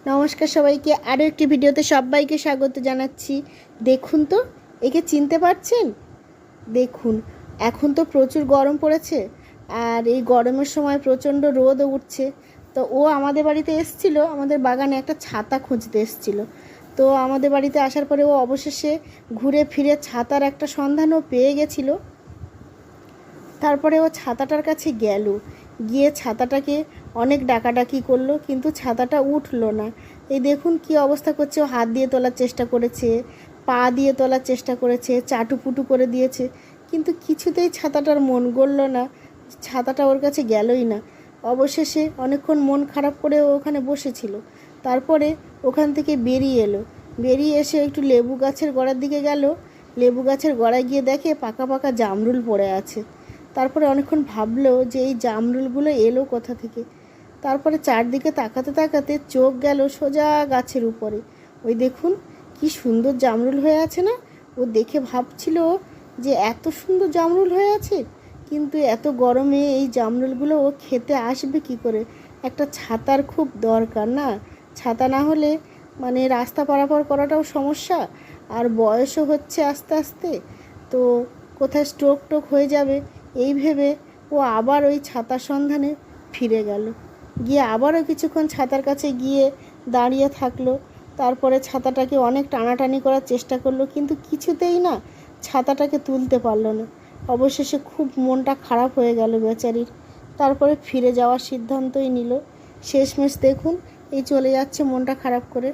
নমস্কার সবাইকে, আরও একটি ভিডিওতে সবাইকে স্বাগত জানাচ্ছি। দেখুন তো, একে চিনতে পারছেন? দেখুন, এখন তো প্রচুর গরম পড়েছে, আর এই গরমের সময় প্রচণ্ড রোদও উঠছে। তো ও আমাদের বাড়িতে এসেছিলো, আমাদের বাগানে একটা ছাতা খুঁজতে এসেছিলো। তো আমাদের বাড়িতে আসার পরে ও অবশেষে ঘুরে ফিরে ছাতার একটা সন্ধানও পেয়ে গেছিলো। তারপরে ও ছাতাটার কাছে গেল, গিয়ে ছাতাটাকে অনেক ডাকাডাকি করলো, কিন্তু ছাতাটা উঠলো না। এই দেখুন কি অবস্থা করছে। ও হাত দিয়ে তোলার চেষ্টা করেছে, পা দিয়ে তোলার চেষ্টা করেছে, চাটুপুটু করে দিয়েছে, কিন্তু কিছুতেই ছাতাটার মন গড়ল না। ছাতাটা ওর কাছে গেলই না। অবশেষে অনেকক্ষণ মন খারাপ করে ও ওখানে বসেছিল। তারপরে ওখান থেকে বেরিয়ে এলো। বেরিয়ে এসে একটু লেবু গাছের গোড়ার দিকে গেল। লেবু গাছের গোড়ায় গিয়ে দেখে পাকা পাকা জামরুল পড়ে আছে। তারপরে অনেকক্ষণ ভাবলো যে এই জামরুলগুলো এলো কোথা থেকে। তারপরে চারদিকে তাকাতে তাকাতে চোখ গেল সোজা গাছের উপরে। ওই দেখুন কি সুন্দর জামরুল হয়ে আছে না। ও দেখে ভাবছিল যে এত সুন্দর জামরুল হয়ে আছে, কিন্তু এত গরমে এই জামরুলগুলো ও খেতে আসবে কি করে। একটা ছাতার খুব দরকার না, ছাতা না হলে রাস্তা পারাপার করাটাও সমস্যা, আর বয়সও হচ্ছে আস্তে আস্তে। তো কোথায় স্ট্রোক টোক হয়ে যাবে এই ভেবে ও আবার ওই ছাতার সন্ধানে ফিরে গেল। গিয়ে আবারও কিছুক্ষণ ছাতার কাছে গিয়ে দাঁড়িয়ে থাকলো। তারপরে ছাতাটাকে অনেক টানাটানি করার চেষ্টা করলো, কিন্তু কিছুতেই না ছাতাটাকে তুলতে পারলো না। অবশেষে খুব মনটা খারাপ হয়ে গেল বেচারির। তারপরে ফিরে যাওয়ার সিদ্ধান্তই নিল। শেষমেশ দেখুন এই চলে যাচ্ছে মনটা খারাপ করে।